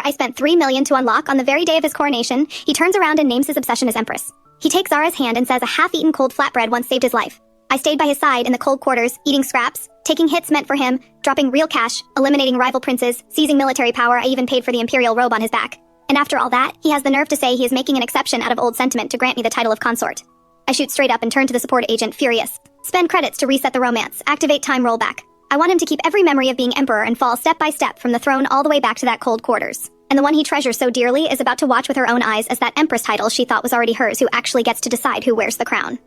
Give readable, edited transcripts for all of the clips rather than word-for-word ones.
I spent 3 million to unlock on the very day of his coronation, he turns around and names his obsession as Empress. He takes Zara's hand and says a half-eaten cold flatbread once saved his life. I stayed by his side in the cold quarters, eating scraps, taking hits meant for him, dropping real cash, eliminating rival princes, seizing military power. I even paid for the imperial robe on his back. And after all that, he has the nerve to say he is making an exception out of old sentiment to grant me the title of consort. I shoot straight up and turn to the support agent, furious. Spend credits to reset the romance, activate time rollback. I want him to keep every memory of being emperor and fall step by step from the throne all the way back to that cold quarters. And the one he treasures so dearly is about to watch with her own eyes as that empress title she thought was already hers who actually gets to decide who wears the crown.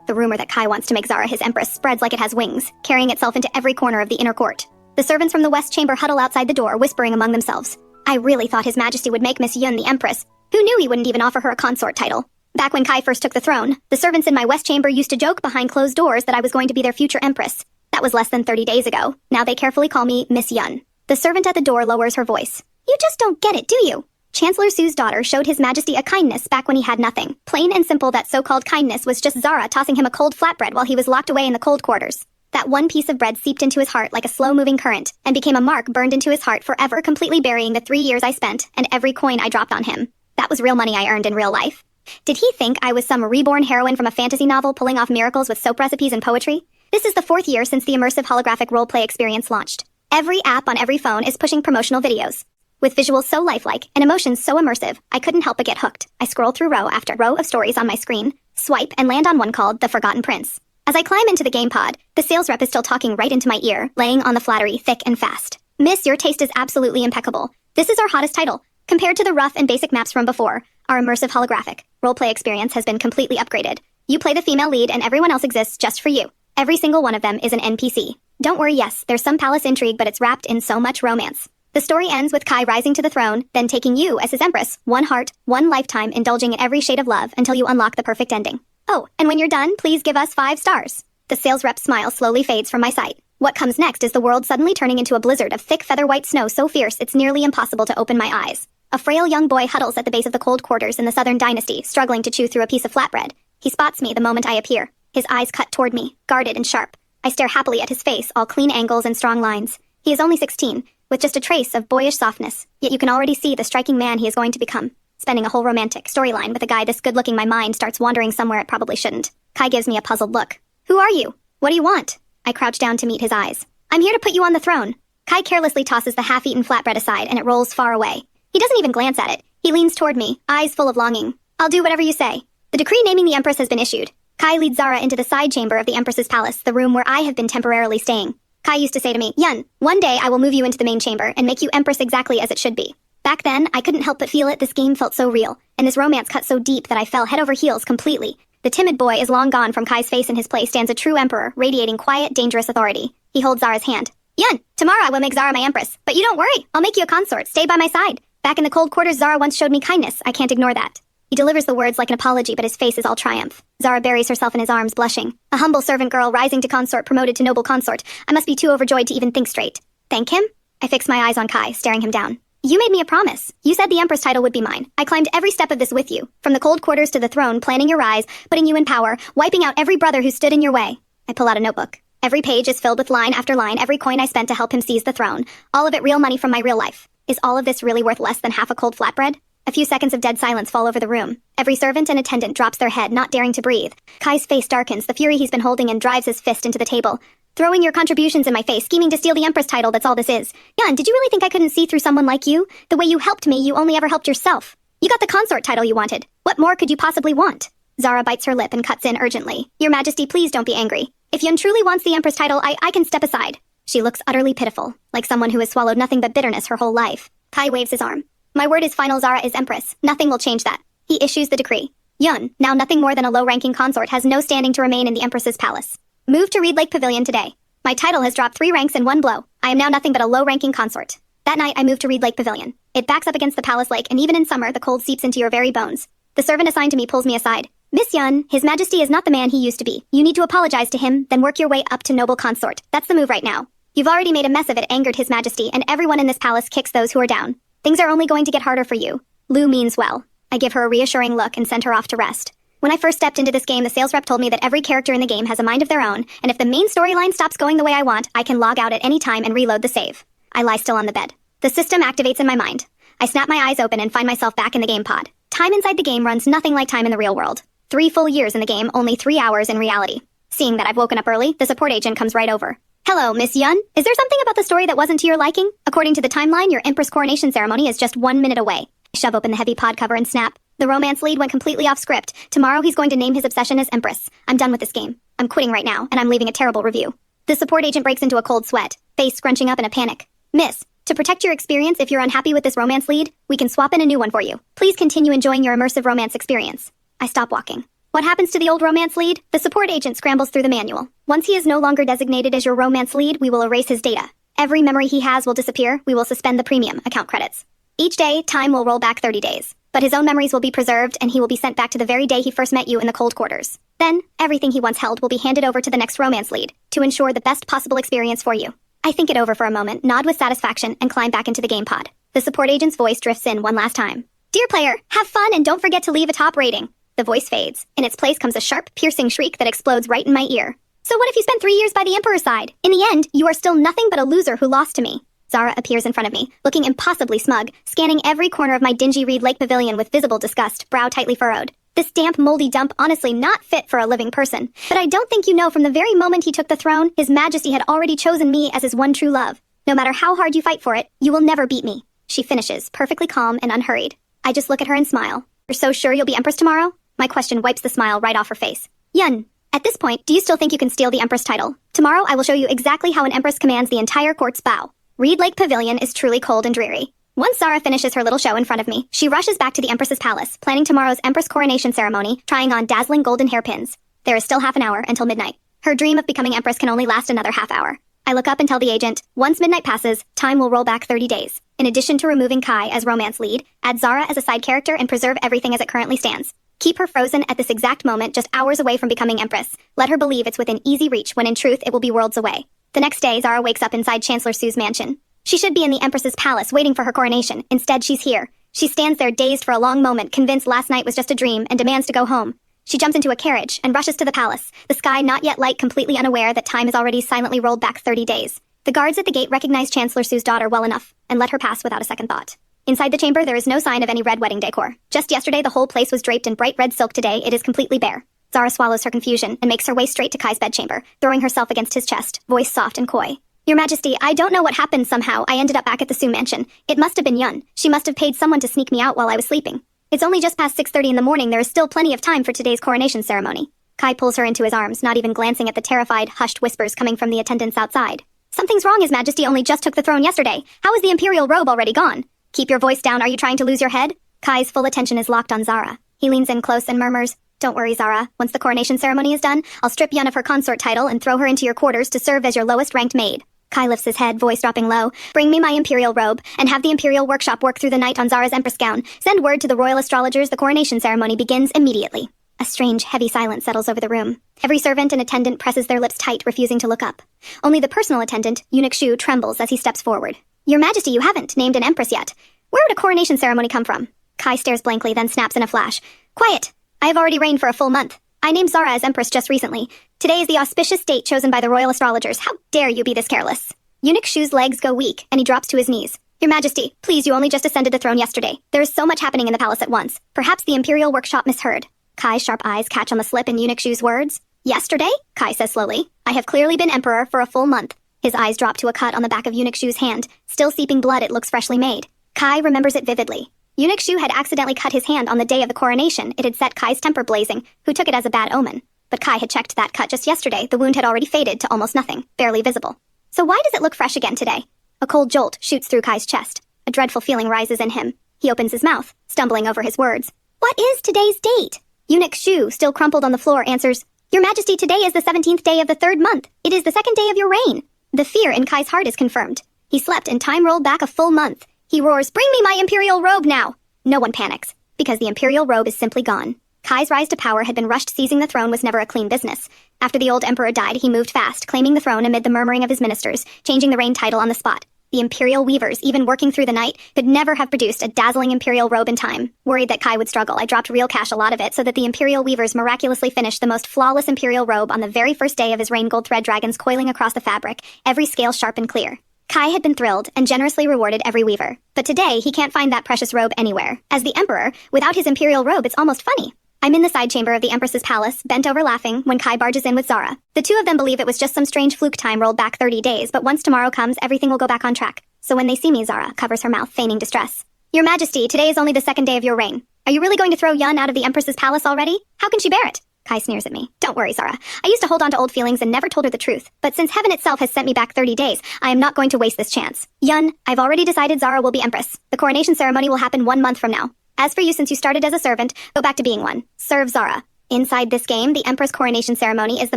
The rumor that Kai wants to make Zara his empress spreads like it has wings, carrying itself into every corner of the inner court. The servants from the west chamber huddle outside the door, whispering among themselves. I really thought His Majesty would make Miss Yun the empress. Who knew he wouldn't even offer her a consort title? Back when Kai first took the throne, the servants in my west chamber used to joke behind closed doors that I was going to be their future empress. That was less than 30 days ago. Now they carefully call me Miss Yun. The servant at the door lowers her voice. You just don't get it, do you? Chancellor Su's daughter showed His Majesty a kindness back when he had nothing. Plain and simple, that so-called kindness was just Zara tossing him a cold flatbread while he was locked away in the cold quarters. That one piece of bread seeped into his heart like a slow-moving current and became a mark burned into his heart forever, completely burying the 3 years I spent and every coin I dropped on him. That was real money I earned in real life. Did he think I was some reborn heroine from a fantasy novel pulling off miracles with soap recipes and poetry? This is the 4th year since the immersive holographic roleplay experience launched. Every app on every phone is pushing promotional videos. With visuals so lifelike and emotions so immersive, I couldn't help but get hooked. I scroll through row after row of stories on my screen, swipe, and land on one called The Forgotten Prince. As I climb into the game pod, the sales rep is still talking right into my ear, laying on the flattery thick and fast. Miss, your taste is absolutely impeccable. This is our hottest title. Compared to the rough and basic maps from before, our immersive holographic roleplay experience has been completely upgraded. You play the female lead and everyone else exists just for you. Every single one of them is an NPC. Don't worry, yes, there's some palace intrigue, but it's wrapped in so much romance. The story ends with Kai rising to the throne, then taking you as his empress, one heart, one lifetime, indulging in every shade of love until you unlock the perfect ending. Oh, and when you're done, please give us 5 stars. The sales rep's smile slowly fades from my sight. What comes next is the world suddenly turning into a blizzard of thick feather white snow so fierce it's nearly impossible to open my eyes. A frail young boy huddles at the base of the cold quarters in the southern dynasty, struggling to chew through a piece of flatbread. He spots me the moment I appear. His eyes cut toward me, guarded and sharp. I stare happily at his face, all clean angles and strong lines. He is only 16, with just a trace of boyish softness, yet you can already see the striking man he is going to become. Spending a whole romantic storyline with a guy this good-looking, my mind starts wandering somewhere it probably shouldn't. Kai gives me a puzzled look. Who are you? What do you want? I crouch down to meet his eyes. I'm here to put you on the throne. Kai carelessly tosses the half-eaten flatbread aside and it rolls far away. He doesn't even glance at it. He leans toward me, eyes full of longing. I'll do whatever you say. The decree naming the Empress has been issued. Kai leads Zara into the side chamber of the Empress's palace, the room where I have been temporarily staying. Kai used to say to me, Yun, one day I will move you into the main chamber and make you Empress exactly as it should be. Back then, I couldn't help but feel it. This game felt so real, and this romance cut so deep that I fell head over heels completely. The timid boy is long gone. From Kai's face. In his place stands a true emperor, radiating quiet, dangerous authority. He holds Zara's hand. Yun, tomorrow I will make Zara my Empress, but you don't worry. I'll make you a consort. Stay by my side. Back in the cold quarters, Zara once showed me kindness. I can't ignore that. He delivers the words like an apology, but his face is all triumph. Zara buries herself in his arms, blushing. A humble servant girl rising to consort, promoted to noble consort. I must be too overjoyed to even think straight. Thank him? I fix my eyes on Kai, staring him down. You made me a promise. You said the Empress title would be mine. I climbed every step of this with you. From the cold quarters to the throne, planning your rise, putting you in power, wiping out every brother who stood in your way. I pull out a notebook. Every page is filled with line after line, every coin I spent to help him seize the throne. All of it real money from my real life. Is all of this really worth less than half a cold flatbread? A few seconds of dead silence fall over the room. Every servant and attendant drops their head, not daring to breathe. Kai's face darkens, the fury he's been holding, and drives his fist into the table. Throwing your contributions in my face, scheming to steal the Empress title, that's all this is. Yun, did you really think I couldn't see through someone like you? The way you helped me, you only ever helped yourself. You got the consort title you wanted. What more could you possibly want? Zara bites her lip and cuts in urgently. Your Majesty, please don't be angry. If Yun truly wants the Empress title, I can step aside. She looks utterly pitiful, like someone who has swallowed nothing but bitterness her whole life. Kai waves his arm. My word is final. Zara is Empress. Nothing will change that. He issues the decree. Yun, now nothing more than a low-ranking consort, has no standing to remain in the Empress's palace. Move to Reed Lake Pavilion today. My title has dropped 3 ranks in one blow. I am now nothing but a low-ranking consort. That night, I moved to Reed Lake Pavilion. It backs up against the palace lake, and even in summer, the cold seeps into your very bones. The servant assigned to me pulls me aside. Miss Yun, His Majesty is not the man he used to be. You need to apologize to him, then work your way up to noble consort. That's the move right now. You've already made a mess of it, angered His Majesty, and everyone in this palace kicks those who are down. Things are only going to get harder for you. Lu means well. I give her a reassuring look and send her off to rest. When I first stepped into this game, the sales rep told me that every character in the game has a mind of their own, and if the main storyline stops going the way I want, I can log out at any time and reload the save. I lie still on the bed. The system activates in my mind. I snap my eyes open and find myself back in the game pod. Time inside the game runs nothing like time in the real world. 3 full years in the game, only 3 hours in reality. Seeing that I've woken up early, the support agent comes right over. Hello, Miss Yun. Is there something about the story that wasn't to your liking? According to the timeline, your Empress coronation ceremony is just 1 minute away. I shove open the heavy pod cover and snap. The romance lead went completely off script. Tomorrow he's going to name his obsession as Empress. I'm done with this game. I'm quitting right now, and I'm leaving a terrible review. The support agent breaks into a cold sweat, face scrunching up in a panic. Miss, to protect your experience if you're unhappy with this romance lead, we can swap in a new one for you. Please continue enjoying your immersive romance experience. I stop walking. What happens to the old romance lead? The support agent scrambles through the manual. Once he is no longer designated as your romance lead, we will erase his data. Every memory he has will disappear. We will suspend the premium account credits. Each day, time will roll back 30 days. But his own memories will be preserved, and he will be sent back to the very day he first met you in the cold quarters. Then, everything he once held will be handed over to the next romance lead, to ensure the best possible experience for you. I think it over for a moment, nod with satisfaction, and climb back into the game pod. The support agent's voice drifts in one last time. Dear player, have fun and don't forget to leave a top rating. The voice fades. In its place comes a sharp, piercing shriek that explodes right in my ear. So what if you spent 3 years by the Emperor's side? In the end, you are still nothing but a loser who lost to me. Zara appears in front of me, looking impossibly smug, scanning every corner of my dingy Reed Lake pavilion with visible disgust, brow tightly furrowed. This damp, moldy dump honestly not fit for a living person. But I don't think you know from the very moment he took the throne, His Majesty had already chosen me as his one true love. No matter how hard you fight for it, you will never beat me. She finishes, perfectly calm and unhurried. I just look at her and smile. You're so sure you'll be Empress tomorrow? My question wipes the smile right off her face. Yun, at this point, do you still think you can steal the Empress title? Tomorrow I will show you exactly how an Empress commands the entire court's bow. Reed Lake Pavilion is truly cold and dreary. Once Zara finishes her little show in front of me, she rushes back to the Empress's palace, planning tomorrow's Empress coronation ceremony, trying on dazzling golden hairpins. There is still half an hour until midnight. Her dream of becoming Empress can only last another half hour. I look up and tell the agent, once midnight passes, time will roll back 30 days. In addition to removing Kai as romance lead, add Zara as a side character and preserve everything as it currently stands. Keep her frozen at this exact moment, just hours away from becoming Empress. Let her believe it's within easy reach when in truth it will be worlds away. The next day, Zara wakes up inside Chancellor Su's mansion. She should be in the Empress's palace waiting for her coronation. Instead, she's here. She stands there dazed for a long moment, convinced last night was just a dream, and demands to go home. She jumps into a carriage and rushes to the palace, the sky not yet light, completely unaware that time has already silently rolled back 30 days. The guards at the gate recognize Chancellor Su's daughter well enough and let her pass without a second thought. Inside the chamber, there is no sign of any red wedding decor. Just yesterday, the whole place was draped in bright red silk. Today, it is completely bare. Zara swallows her confusion and makes her way straight to Kai's bedchamber, throwing herself against his chest, voice soft and coy. Your Majesty, I don't know what happened. Somehow, I ended up back at the Su mansion. It must have been Yun. She must have paid someone to sneak me out while I was sleeping. It's only just past 6:30 in the morning. There is still plenty of time for today's coronation ceremony. Kai pulls her into his arms, not even glancing at the terrified, hushed whispers coming from the attendants outside. Something's wrong. His Majesty only just took the throne yesterday. How is the imperial robe already gone? Keep your voice down. Are you trying to lose your head? Kai's full attention is locked on Zara. He leans in close and murmurs, Don't worry, Zara. Once the coronation ceremony is done, I'll strip Yun of her consort title and throw her into your quarters to serve as your lowest-ranked maid. Kai lifts his head, voice dropping low. Bring me my imperial robe, and have the imperial workshop work through the night on Zara's empress gown. Send word to the royal astrologers the coronation ceremony begins immediately. A strange, heavy silence settles over the room. Every servant and attendant presses their lips tight, refusing to look up. Only the personal attendant, Eunuch Shu, trembles as he steps forward. Your Majesty, you haven't named an empress yet. Where would a coronation ceremony come from? Kai stares blankly, then snaps in a flash. Quiet! I have already reigned for a full month. I named Zara as empress just recently. Today is the auspicious date chosen by the royal astrologers. How dare you be this careless? Eunuch Shu's legs go weak, and he drops to his knees. Your Majesty, please, you only just ascended the throne yesterday. There is so much happening in the palace at once. Perhaps the imperial workshop misheard. Kai's sharp eyes catch on the slip in Eunuch Shu's words. Yesterday? Kai says slowly. I have clearly been emperor for a full month. His eyes drop to a cut on the back of Eunuch Shu's hand. Still seeping blood, it looks freshly made. Kai remembers it vividly. Eunuch Shu had accidentally cut his hand on the day of the coronation. It had set Kai's temper blazing, who took it as a bad omen. But Kai had checked that cut just yesterday. The wound had already faded to almost nothing, barely visible. So why does it look fresh again today? A cold jolt shoots through Kai's chest. A dreadful feeling rises in him. He opens his mouth, stumbling over his words. What is today's date? Eunuch Shu, still crumpled on the floor, answers, Your Majesty, today is the 17th day of the 3rd month. It is the 2nd day of your reign. The fear in Kai's heart is confirmed. He slept and time rolled back a full month. He roars, Bring me my imperial robe now! No one panics, because the imperial robe is simply gone. Kai's rise to power had been rushed. Seizing the throne was never a clean business. After the old emperor died, he moved fast, claiming the throne amid the murmuring of his ministers, changing the reign title on the spot. The imperial weavers, even working through the night, could never have produced a dazzling imperial robe in time. Worried that Kai would struggle, I dropped real cash, a lot of it, so that the imperial weavers miraculously finished the most flawless imperial robe on the very first day of his reign. Gold thread dragons coiling across the fabric, every scale sharp and clear. Kai had been thrilled and generously rewarded every weaver. But today, he can't find that precious robe anywhere. As the Emperor, without his imperial robe, it's almost funny. I'm in the side chamber of the Empress's palace, bent over laughing, when Kai barges in with Zara. The two of them believe it was just some strange fluke time rolled back 30 days, but once tomorrow comes, everything will go back on track. So when they see me, Zara covers her mouth, feigning distress. Your Majesty, today is only the second day of your reign. Are you really going to throw Yun out of the Empress's palace already? How can she bear it? Kai sneers at me. Don't worry, Zara. I used to hold on to old feelings and never told her the truth. But since heaven itself has sent me back 30 days, I am not going to waste this chance. Yun, I've already decided Zara will be Empress. The coronation ceremony will happen 1 month from now. As for you, since you started as a servant, go back to being one. Serve Zara. Inside this game, the Empress coronation ceremony is the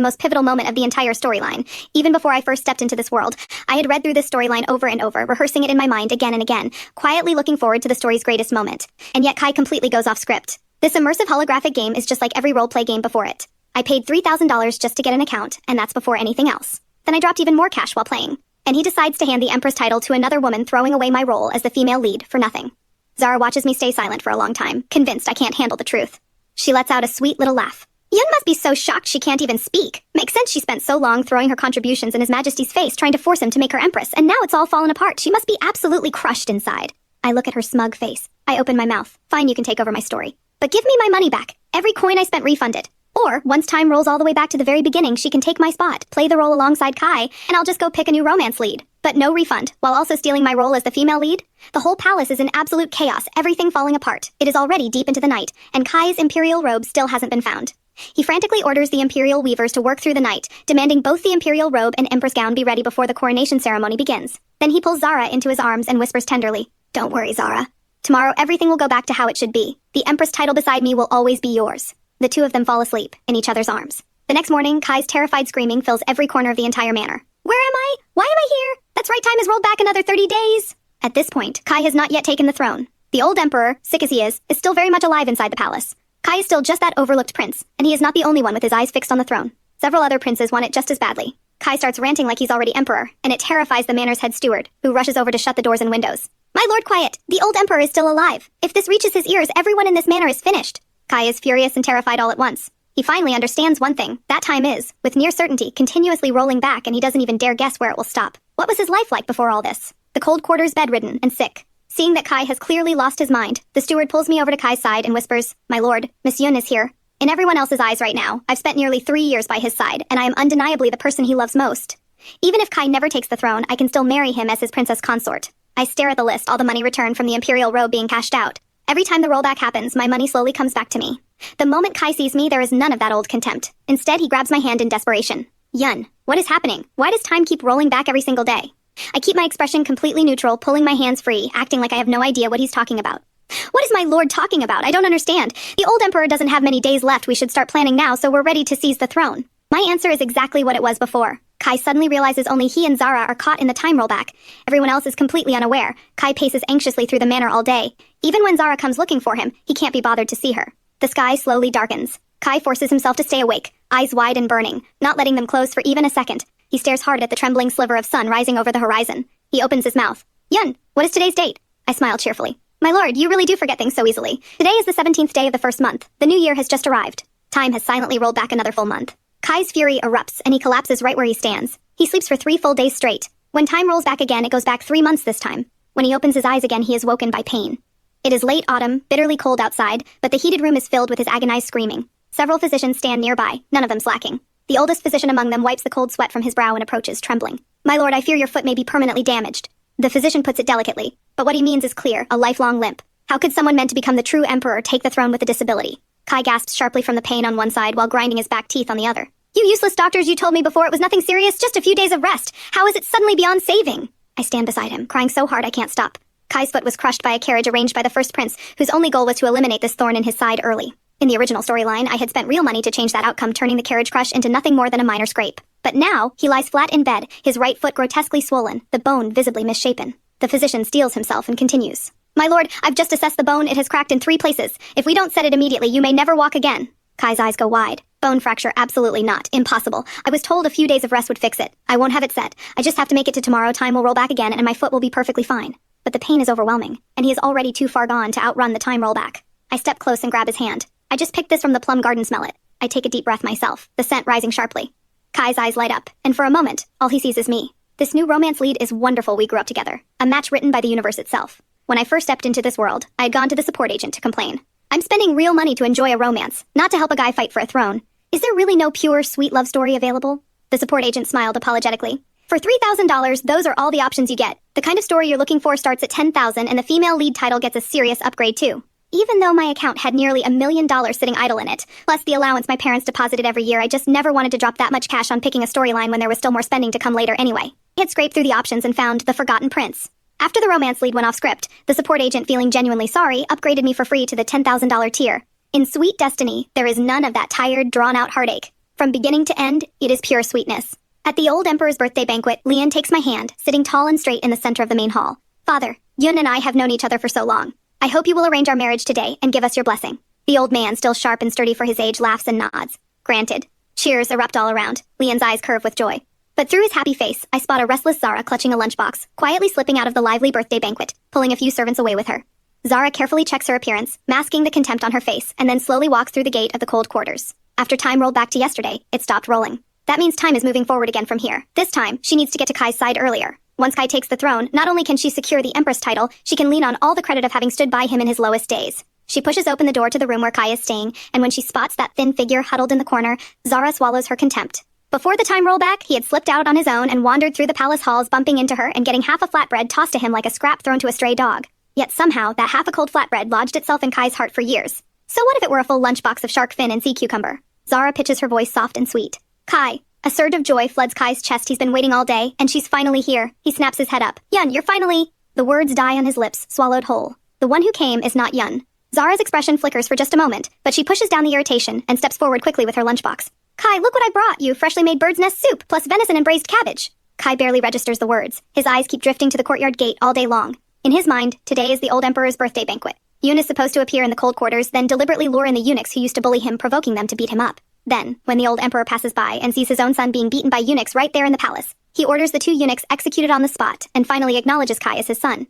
most pivotal moment of the entire storyline. Even before I first stepped into this world, I had read through this storyline over and over, rehearsing it in my mind again and again, quietly looking forward to the story's greatest moment. And yet Kai completely goes off script. This immersive holographic game is just like every roleplay game before it. I paid $3,000 just to get an account, and that's before anything else. Then I dropped even more cash while playing. And he decides to hand the Empress title to another woman, throwing away my role as the female lead for nothing. Zara watches me stay silent for a long time, convinced I can't handle the truth. She lets out a sweet little laugh. Yun must be so shocked she can't even speak. Makes sense she spent so long throwing her contributions in His Majesty's face trying to force him to make her Empress, and now it's all fallen apart. She must be absolutely crushed inside. I look at her smug face. I open my mouth. Fine, you can take over my story. But give me my money back. Every coin I spent refunded. Or, once time rolls all the way back to the very beginning, she can take my spot, play the role alongside Kai, and I'll just go pick a new romance lead. But no refund, while also stealing my role as the female lead? The whole palace is in absolute chaos, everything falling apart. It is already deep into the night, and Kai's imperial robe still hasn't been found. He frantically orders the imperial weavers to work through the night, demanding both the imperial robe and empress gown be ready before the coronation ceremony begins. Then he pulls Zara into his arms and whispers tenderly, "Don't worry, Zara. Tomorrow everything will go back to how it should be. The empress title beside me will always be yours." The two of them fall asleep, in each other's arms. The next morning, Kai's terrified screaming fills every corner of the entire manor. "Where am I? Why am I here? That's right, time has rolled back another 30 days. At this point, Kai has not yet taken the throne. The old emperor, sick as he is still very much alive inside the palace. Kai is still just that overlooked prince, and he is not the only one with his eyes fixed on the throne. Several other princes want it just as badly. Kai starts ranting like he's already emperor, and it terrifies the manor's head steward, who rushes over to shut the doors and windows. "My lord, quiet! The old emperor is still alive. If this reaches his ears, everyone in this manor is finished." Kai is furious and terrified all at once. He finally understands one thing. That time is, with near certainty, continuously rolling back, and he doesn't even dare guess where it will stop. What was his life like before all this? The cold quarters, bedridden and sick. Seeing that Kai has clearly lost his mind, the steward pulls me over to Kai's side and whispers, "My lord, Miss Yun is here." In everyone else's eyes right now, I've spent nearly 3 years by his side, and I am undeniably the person he loves most. Even if Kai never takes the throne, I can still marry him as his princess consort. I stare at the list, all the money returned from the imperial robe being cashed out. Every time the rollback happens, my money slowly comes back to me. The moment Kai sees me, there is none of that old contempt. Instead, he grabs my hand in desperation. "Yun, what is happening? Why does time keep rolling back every single day?" I keep my expression completely neutral, pulling my hands free, acting like I have no idea what he's talking about. "What is my lord talking about? I don't understand. The old emperor doesn't have many days left. We should start planning now, so we're ready to seize the throne." My answer is exactly what it was before. Kai suddenly realizes only he and Zara are caught in the time rollback. Everyone else is completely unaware. Kai paces anxiously through the manor all day. Even when Zara comes looking for him, he can't be bothered to see her. The sky slowly darkens. Kai forces himself to stay awake, eyes wide and burning, not letting them close for even a second. He stares hard at the trembling sliver of sun rising over the horizon. He opens his mouth. "Yun, what is today's date?" I smile cheerfully. "My lord, you really do forget things so easily. Today is the 17th day of the first month. The new year has just arrived." Time has silently rolled back another full month. Kai's fury erupts, and he collapses right where he stands. He sleeps for 3 full days straight. When time rolls back again, it goes back 3 months this time. When he opens his eyes again, he is woken by pain. It is late autumn, bitterly cold outside, but the heated room is filled with his agonized screaming. Several physicians stand nearby, none of them slacking. The oldest physician among them wipes the cold sweat from his brow and approaches, trembling. "My lord, I fear your foot may be permanently damaged." The physician puts it delicately, but what he means is clear, a lifelong limp. How could someone meant to become the true emperor take the throne with a disability? Kai gasps sharply from the pain on one side while grinding his back teeth on the other. "You useless doctors, you told me before it was nothing serious, just a few days of rest. How is it suddenly beyond saving?" I stand beside him, crying so hard I can't stop. Kai's foot was crushed by a carriage arranged by the first prince, whose only goal was to eliminate this thorn in his side early. In the original storyline, I had spent real money to change that outcome, turning the carriage crush into nothing more than a minor scrape. But now, he lies flat in bed, his right foot grotesquely swollen, the bone visibly misshapen. The physician steels himself and continues. "My lord, I've just assessed the bone. It has cracked in 3 places. If we don't set it immediately, you may never walk again." Kai's eyes go wide. "Bone fracture, absolutely not. Impossible. I was told a few days of rest would fix it. I won't have it set. I just have to make it to tomorrow. Time will roll back again, and my foot will be perfectly fine." But the pain is overwhelming, and he is already too far gone to outrun the time rollback. I step close and grab his hand. "I just picked this from the plum garden, smell it." I take a deep breath myself, the scent rising sharply. Kai's eyes light up, and for a moment, all he sees is me. This new romance lead is wonderful. We grew up together. A match written by the universe itself. When I first stepped into this world, I had gone to the support agent to complain. I'm spending real money to enjoy a romance, not to help a guy fight for a throne. Is there really no pure, sweet love story available? The support agent smiled apologetically. For $3,000, those are all the options you get. The kind of story you're looking for starts at $10,000 and the female lead title gets a serious upgrade too. Even though my account had nearly $1 million sitting idle in it, plus the allowance my parents deposited every year, I just never wanted to drop that much cash on picking a storyline when there was still more spending to come later anyway. I had scraped through the options and found The Forgotten Prince. After the romance lead went off script, the support agent, feeling genuinely sorry, upgraded me for free to the $10,000 tier. In Sweet Destiny, there is none of that tired, drawn-out heartache. From beginning to end, it is pure sweetness. At the old emperor's birthday banquet, Leon takes my hand, sitting tall and straight in the center of the main hall. Father, Yun and I have known each other for so long. I hope you will arrange our marriage today and give us your blessing. The old man, still sharp and sturdy for his age, laughs and nods. Granted. Cheers erupt all around. Leon's eyes curve with joy. But through his happy face, I spot a restless Zara clutching a lunchbox, quietly slipping out of the lively birthday banquet, pulling a few servants away with her. Zara carefully checks her appearance, masking the contempt on her face, and then slowly walks through the gate of the cold quarters. After time rolled back to yesterday, it stopped rolling. That means time is moving forward again from here. This time, she needs to get to Kai's side earlier. Once Kai takes the throne, not only can she secure the Empress title, she can lean on all the credit of having stood by him in his lowest days. She pushes open the door to the room where Kai is staying, and when she spots that thin figure huddled in the corner, Zara swallows her contempt. Before the time rollback, he had slipped out on his own and wandered through the palace halls, bumping into her and getting half a flatbread tossed to him like a scrap thrown to a stray dog. Yet somehow, that half a cold flatbread lodged itself in Kai's heart for years. So what if it were a full lunchbox of shark fin and sea cucumber? Zara pitches her voice soft and sweet. Kai. A surge of joy floods Kai's chest. He's been waiting all day, and she's finally here. He snaps his head up. Yun, you're finally... The words die on his lips, swallowed whole. The one who came is not Yun. Zara's expression flickers for just a moment, but she pushes down the irritation and steps forward quickly with her lunchbox. Kai, look what I brought you, freshly made bird's nest soup, plus venison and braised cabbage. Kai barely registers the words. His eyes keep drifting to the courtyard gate all day long. In his mind, today is the old emperor's birthday banquet. Yun is supposed to appear in the cold quarters, then deliberately lure in the eunuchs who used to bully him, provoking them to beat him up. Then, when the old emperor passes by and sees his own son being beaten by eunuchs right there in the palace, he orders the two eunuchs executed on the spot and finally acknowledges Kai as his son.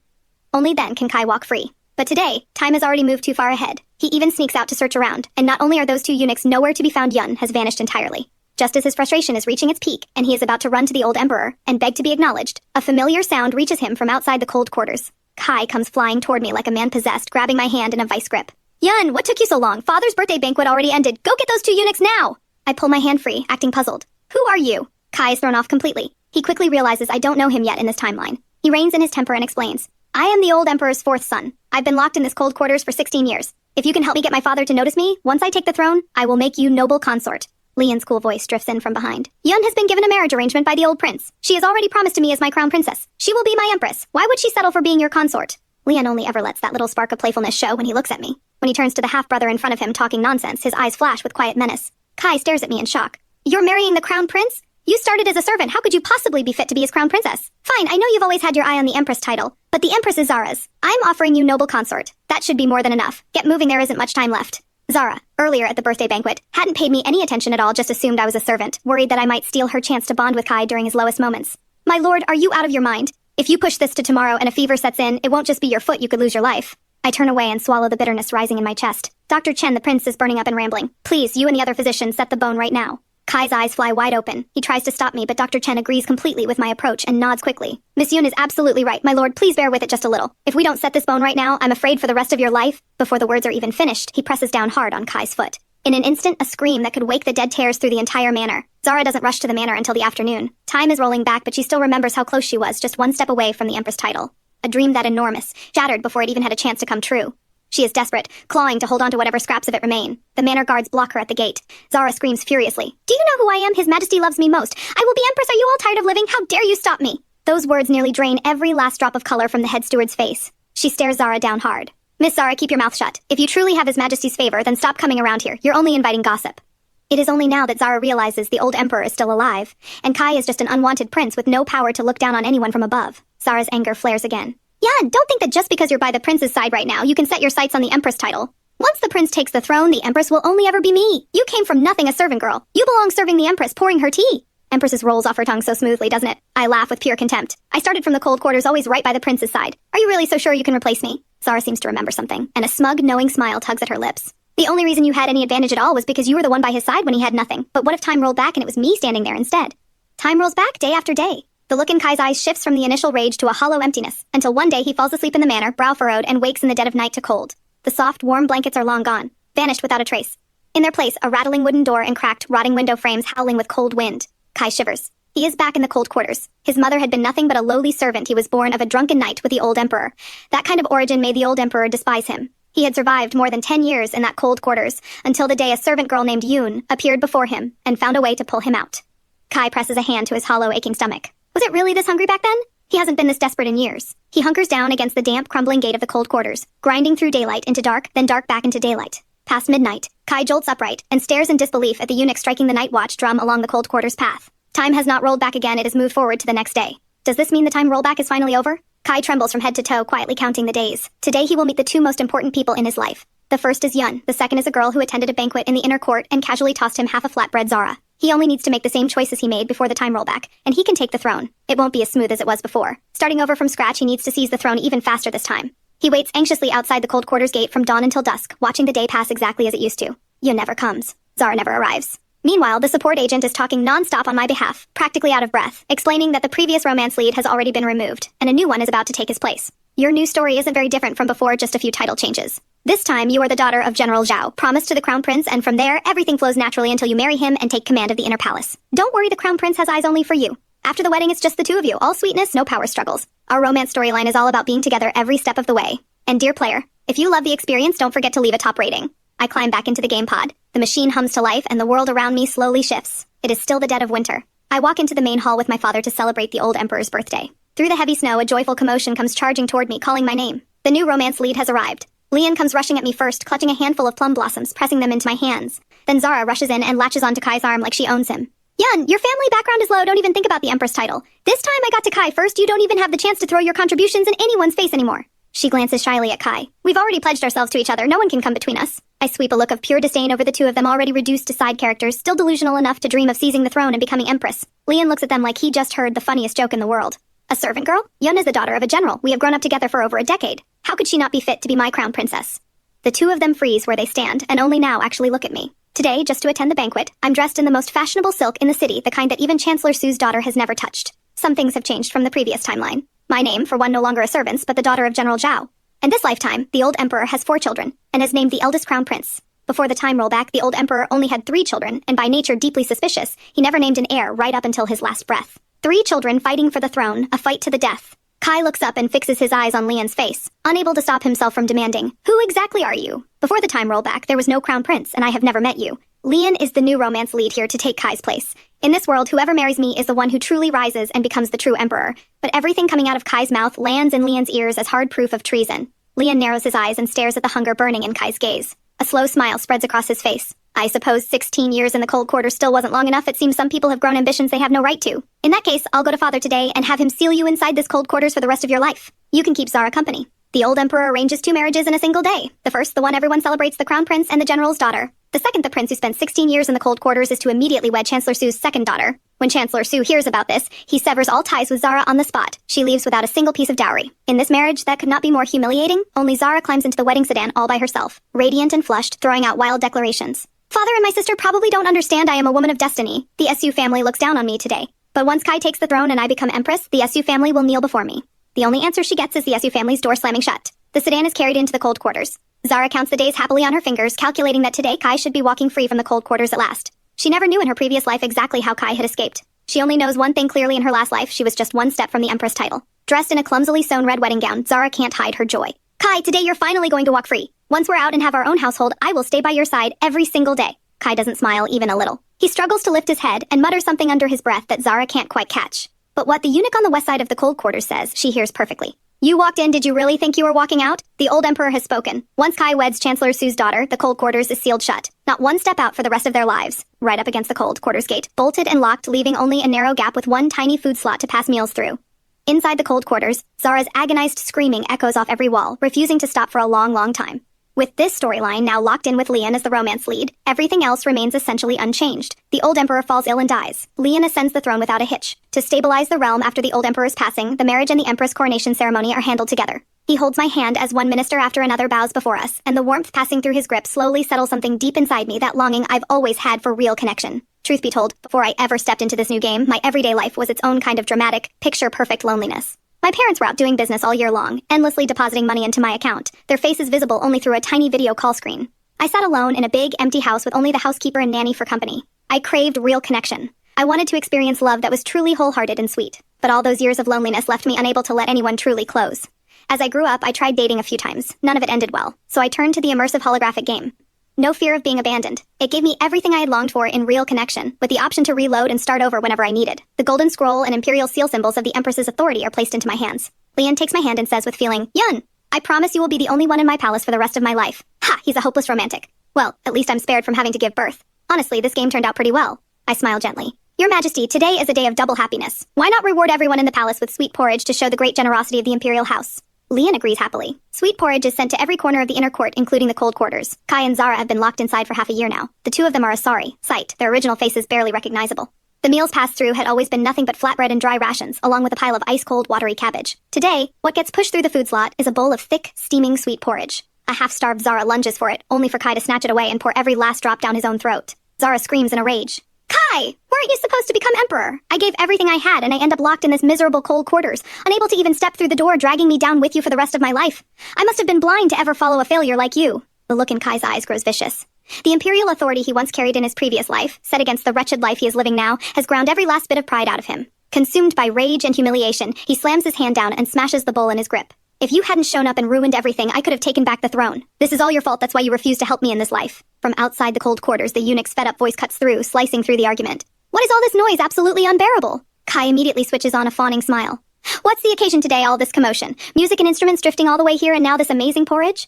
Only then can Kai walk free. But today, time has already moved too far ahead. He even sneaks out to search around, and not only are those two eunuchs nowhere to be found, Yun has vanished entirely. Just as his frustration is reaching its peak and he is about to run to the old emperor and beg to be acknowledged, a familiar sound reaches him from outside the cold quarters. Kai comes flying toward me like a man possessed, grabbing my hand in a vice grip. Yun, what took you so long? Father's birthday banquet already ended. Go get those two eunuchs now! I pull my hand free, acting puzzled. Who are you? Kai is thrown off completely. He quickly realizes I don't know him yet in this timeline. He reins in his temper and explains. I am the old emperor's fourth son. I've been locked in this cold quarters for 16 years. If you can help me get my father to notice me, once I take the throne, I will make you noble consort. Leon's cool voice drifts in from behind. Yun has been given a marriage arrangement by the old prince. She has already promised to me as my crown princess. She will be my empress. Why would she settle for being your consort? Leon only ever lets that little spark of playfulness show when he looks at me. When he turns to the half-brother in front of him talking nonsense, his eyes flash with quiet menace. Kai stares at me in shock. You're marrying the crown prince? You started as a servant. How could you possibly be fit to be his crown princess? Fine, I know you've always had your eye on the empress title, but the empress is Zara's. I'm offering you noble consort. That should be more than enough. Get moving, there isn't much time left. Zara, earlier at the birthday banquet, hadn't paid me any attention at all, just assumed I was a servant, worried that I might steal her chance to bond with Kai during his lowest moments. My lord, are you out of your mind? If you push this to tomorrow and a fever sets in, it won't just be your foot, you could lose your life. I turn away and swallow the bitterness rising in my chest. Dr. Chen, the prince, is burning up and rambling. Please, you and the other physicians, set the bone right now. Kai's eyes fly wide open. He tries to stop me, but Dr. Chen agrees completely with my approach and nods quickly. Miss Yun is absolutely right. My lord, please bear with it just a little. If we don't set this bone right now, I'm afraid for the rest of your life. Before the words are even finished, he presses down hard on Kai's foot. In an instant, a scream that could wake the dead tears through the entire manor. Zara doesn't rush to the manor until the afternoon. Time is rolling back, but she still remembers how close she was, just one step away from the empress title. A dream that enormous, shattered before it even had a chance to come true. She is desperate, clawing to hold on to whatever scraps of it remain. The manor guards block her at the gate. Zara screams furiously. Do you know who I am? His Majesty loves me most. I will be empress. Are you all tired of living? How dare you stop me? Those words nearly drain every last drop of color from the head steward's face. She stares Zara down hard. Miss Zara, keep your mouth shut. If you truly have His Majesty's favor, then stop coming around here. You're only inviting gossip. It is only now that Zara realizes the old emperor is still alive, and Kai is just an unwanted prince with no power to look down on anyone from above. Zara's anger flares again. Yan, don't think that just because you're by the prince's side right now, you can set your sights on the empress title. Once the prince takes the throne, the empress will only ever be me. You came from nothing, a servant girl. You belong serving the empress, pouring her tea. Empress's rolls off her tongue so smoothly, doesn't it? I laugh with pure contempt. I started from the cold quarters, always right by the prince's side. Are you really so sure you can replace me? Zara seems to remember something, and a smug, knowing smile tugs at her lips. The only reason you had any advantage at all was because you were the one by his side when he had nothing. But what if time rolled back and it was me standing there instead? Time rolls back day after day. The look in Kai's eyes shifts from the initial rage to a hollow emptiness, until one day he falls asleep in the manor, brow furrowed, and wakes in the dead of night to cold. The soft, warm blankets are long gone, vanished without a trace. In their place, a rattling wooden door and cracked, rotting window frames howling with cold wind. Kai shivers. He is back in the cold quarters. His mother had been nothing but a lowly servant. He was born of a drunken night with the old emperor. That kind of origin made the old emperor despise him. He had survived more than 10 years in that cold quarters, until the day a servant girl named Yoon appeared before him and found a way to pull him out. Kai presses a hand to his hollow, aching stomach. Was it really this hungry back then? He hasn't been this desperate in years. He hunkers down against the damp, crumbling gate of the cold quarters, grinding through daylight into dark, then dark back into daylight. Past midnight, Kai jolts upright and stares in disbelief at the eunuch striking the night watch drum along the cold quarters path. Time has not rolled back again, it has moved forward to the next day. Does this mean the time rollback is finally over? Kai trembles from head to toe, quietly counting the days. Today he will meet the two most important people in his life. The first is Yun, the second is a girl who attended a banquet in the inner court and casually tossed him half a flatbread Zara. He only needs to make the same choices he made before the time rollback, and he can take the throne. It won't be as smooth as it was before. Starting over from scratch, he needs to seize the throne even faster this time. He waits anxiously outside the cold quarters gate from dawn until dusk, watching the day pass exactly as it used to. Yun never comes. Zara never arrives. Meanwhile, the support agent is talking non-stop on my behalf, practically out of breath, explaining that the previous romance lead has already been removed, and a new one is about to take his place. Your new story isn't very different from before, just a few title changes. This time, you are the daughter of General Zhao, promised to the Crown Prince, and from there, everything flows naturally until you marry him and take command of the inner palace. Don't worry, the Crown Prince has eyes only for you. After the wedding, it's just the two of you, all sweetness, no power struggles. Our romance storyline is all about being together every step of the way. And dear player, if you love the experience, don't forget to leave a top rating. I climb back into the game pod. The machine hums to life, and the world around me slowly shifts. It is still the dead of winter. I walk into the main hall with my father to celebrate the old emperor's birthday. Through the heavy snow, a joyful commotion comes charging toward me, calling my name. The new romance lead has arrived. Lian comes rushing at me first, clutching a handful of plum blossoms, pressing them into my hands. Then Zara rushes in and latches onto Kai's arm like she owns him. Yun, your family background is low, don't even think about the empress title. This time I got to Kai first, you don't even have the chance to throw your contributions in anyone's face anymore. She glances shyly at Kai. We've already pledged ourselves to each other, no one can come between us. I sweep a look of pure disdain over the two of them, already reduced to side characters, still delusional enough to dream of seizing the throne and becoming empress. Lian looks at them like he just heard the funniest joke in the world. A servant girl? Yun is the daughter of a general. We have grown up together for over a decade. How could she not be fit to be my crown princess? The two of them freeze where they stand, and only now actually look at me. Today, just to attend the banquet, I'm dressed in the most fashionable silk in the city, the kind that even Chancellor Su's daughter has never touched. Some things have changed from the previous timeline. My name, for one, no longer a servant's, but the daughter of General Zhao. In this lifetime, the old emperor has 4 children, and has named the eldest crown prince. Before the time rollback, the old emperor only had 3 children, and by nature deeply suspicious, he never named an heir right up until his last breath. 3 children fighting for the throne, a fight to the death. Kai looks up and fixes his eyes on Lian's face, unable to stop himself from demanding, "Who exactly are you?" Before the time rollback, there was no crown prince, and I have never met you. Lian is the new romance lead here to take Kai's place. In this world, whoever marries me is the one who truly rises and becomes the true emperor, but everything coming out of Kai's mouth lands in Lian's ears as hard proof of treason. Lian narrows his eyes and stares at the hunger burning in Kai's gaze. A slow smile spreads across his face. I suppose 16 years in the cold quarter still wasn't long enough. It seems some people have grown ambitions they have no right to. In that case, I'll go to father today and have him seal you inside this cold quarters for the rest of your life. You can keep Zara company. The old emperor arranges 2 marriages in a single day. The first, the one everyone celebrates, the crown prince and the general's daughter. The second, the prince who spent 16 years in the cold quarters, is to immediately wed Chancellor Su's second daughter. When Chancellor Su hears about this, he severs all ties with Zara on the spot. She leaves without a single piece of dowry. In this marriage, that could not be more humiliating. Only Zara climbs into the wedding sedan all by herself, radiant and flushed, throwing out wild declarations. Father and my sister probably don't understand I am a woman of destiny. The Su family looks down on me today. But once Kai takes the throne and I become empress, the Su family will kneel before me. The only answer she gets is the Su family's door slamming shut. The sedan is carried into the cold quarters. Zara counts the days happily on her fingers, calculating that today Kai should be walking free from the cold quarters at last. She never knew in her previous life exactly how Kai had escaped. She only knows one thing clearly: in her last life, she was just one step from the empress title. Dressed in a clumsily sewn red wedding gown, Zara can't hide her joy. Kai, today you're finally going to walk free. Once we're out and have our own household, I will stay by your side every single day. Kai doesn't smile even a little. He struggles to lift his head and mutters something under his breath that Zara can't quite catch. But what the eunuch on the west side of the cold quarters says, she hears perfectly. You walked in, did you really think you were walking out? The old emperor has spoken. Once Kai weds Chancellor Su's daughter, the cold quarters is sealed shut. Not one step out for the rest of their lives. Right up against the cold quarters gate, bolted and locked, leaving only a narrow gap with one tiny food slot to pass meals through. Inside the cold quarters, Zara's agonized screaming echoes off every wall, refusing to stop for a long, long time. With this storyline now locked in with Lian as the romance lead, everything else remains essentially unchanged. The old emperor falls ill and dies. Lian ascends the throne without a hitch. To stabilize the realm after the old emperor's passing, the marriage and the empress coronation ceremony are handled together. He holds my hand as one minister after another bows before us, and the warmth passing through his grip slowly settles something deep inside me, that longing I've always had for real connection. Truth be told, before I ever stepped into this new game, my everyday life was its own kind of dramatic, picture-perfect loneliness. My parents were out doing business all year long, endlessly depositing money into my account, their faces visible only through a tiny video call screen. I sat alone in a big, empty house with only the housekeeper and nanny for company. I craved real connection. I wanted to experience love that was truly wholehearted and sweet, but all those years of loneliness left me unable to let anyone truly close. As I grew up, I tried dating a few times. None of it ended well, so I turned to the immersive holographic game. No fear of being abandoned. It gave me everything I had longed for in real connection, with the option to reload and start over whenever I needed. The golden scroll and imperial seal symbols of the Empress's authority are placed into my hands. Leon takes my hand and says with feeling, "Yun, I promise you will be the only one in my palace for the rest of my life." Ha, he's a hopeless romantic. Well, at least I'm spared from having to give birth. Honestly, this game turned out pretty well. I smile gently. Your Majesty, today is a day of double happiness. Why not reward everyone in the palace with sweet porridge to show the great generosity of the imperial house? Leon agrees happily. Sweet porridge is sent to every corner of the inner court, including the cold quarters. Kai and Zara have been locked inside for half a year now. The two of them are a sorry sight, their original faces barely recognizable. The meals passed through had always been nothing but flatbread and dry rations, along with a pile of ice-cold, watery cabbage. Today, what gets pushed through the food slot is a bowl of thick, steaming sweet porridge. A half-starved Zara lunges for it, only for Kai to snatch it away and pour every last drop down his own throat. Zara screams in a rage. Kai! Weren't you supposed to become emperor? I gave everything I had, and I end up locked in this miserable cold quarters, unable to even step through the door, dragging me down with you for the rest of my life. I must have been blind to ever follow a failure like you. The look in Kai's eyes grows vicious. The imperial authority he once carried in his previous life, set against the wretched life he is living now, has ground every last bit of pride out of him. Consumed by rage and humiliation, he slams his hand down and smashes the bowl in his grip. If you hadn't shown up and ruined everything, I could have taken back the throne. This is all your fault, that's why you refused to help me in this life. From outside the cold quarters, the eunuch's fed-up voice cuts through, slicing through the argument. What is all this noise? Absolutely unbearable. Kai immediately switches on a fawning smile. What's the occasion today, all this commotion? Music and instruments drifting all the way here, and now this amazing porridge?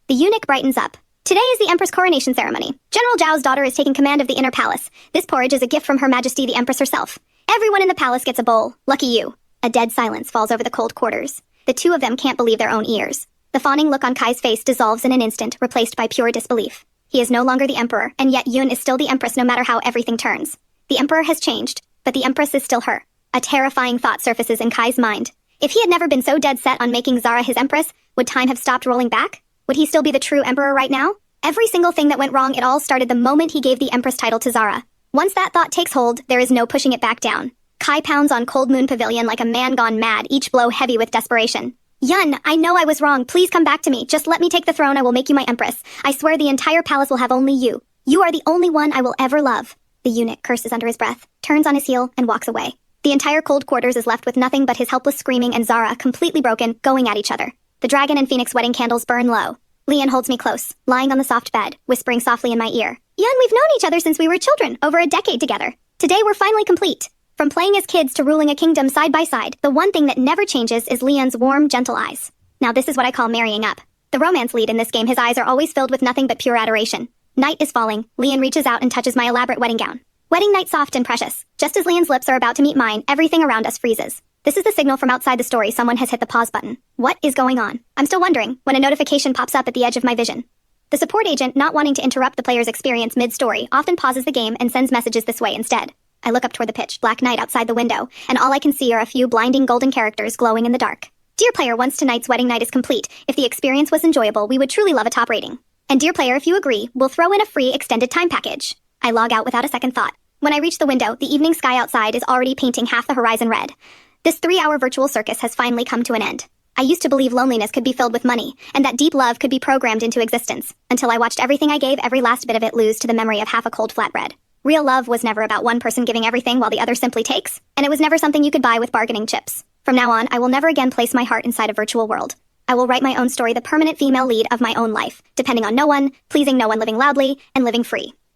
The eunuch brightens up. Today is the Empress coronation ceremony. General Zhao's daughter is taking command of the inner palace. This porridge is a gift from Her Majesty the Empress herself. Everyone in the palace gets a bowl. Lucky you. A dead silence falls over the cold quarters. The two of them can't believe their own ears. The fawning look on Kai's face dissolves in an instant, replaced by pure disbelief. He is no longer the emperor, and yet Yun is still the empress no matter how everything turns. The emperor has changed, but the empress is still her. A terrifying thought surfaces in Kai's mind. If he had never been so dead set on making Zara his empress, would time have stopped rolling back? Would he still be the true emperor right now? Every single thing that went wrong, it all started the moment he gave the empress title to Zara. Once that thought takes hold, there is no pushing it back down. Kai pounds on Cold Moon Pavilion like a man gone mad, each blow heavy with desperation. Yun, I know I was wrong. Please come back to me. Just let me take the throne. I will make you my empress. I swear the entire palace will have only you. You are the only one I will ever love. The eunuch curses under his breath, turns on his heel, and walks away. The entire cold quarters is left with nothing but his helpless screaming and Zara, completely broken, going at each other. The dragon and phoenix wedding candles burn low. Leon holds me close, lying on the soft bed, whispering softly in my ear. Yun, we've known each other since we were children, over a decade together. Today we're finally complete. From playing as kids to ruling a kingdom side by side, the one thing that never changes is Leon's warm, gentle eyes. Now this is what I call marrying up. The romance lead in this game, his eyes are always filled with nothing but pure adoration. Night is falling. Leon reaches out and touches my elaborate wedding gown. Wedding night soft and precious. Just as Leon's lips are about to meet mine, everything around us freezes. This is the signal from outside the story someone has hit the pause button. What is going on? I'm still wondering when a notification pops up at the edge of my vision. The support agent, not wanting to interrupt the player's experience mid-story, often pauses the game and sends messages this way instead. I look up toward the pitch black night outside the window, and all I can see are a few blinding golden characters glowing in the dark. Dear player, once tonight's wedding night is complete, if the experience was enjoyable, we would truly love a top rating. And dear player, if you agree, we'll throw in a free extended time package. I log out without a second thought. When I reach the window, the evening sky outside is already painting half the horizon red. This 3-hour virtual circus has finally come to an end. I used to believe loneliness could be filled with money, and that deep love could be programmed into existence, until I watched everything I gave, every last bit of it, lose to the memory of half a cold flatbread. Real love was never about one person giving everything while the other simply takes, and it was never something you could buy with bargaining chips. From now on, I will never again place my heart inside a virtual world. I will write my own story, the permanent female lead of my own life, depending on no one, pleasing no one, living loudly, and living free.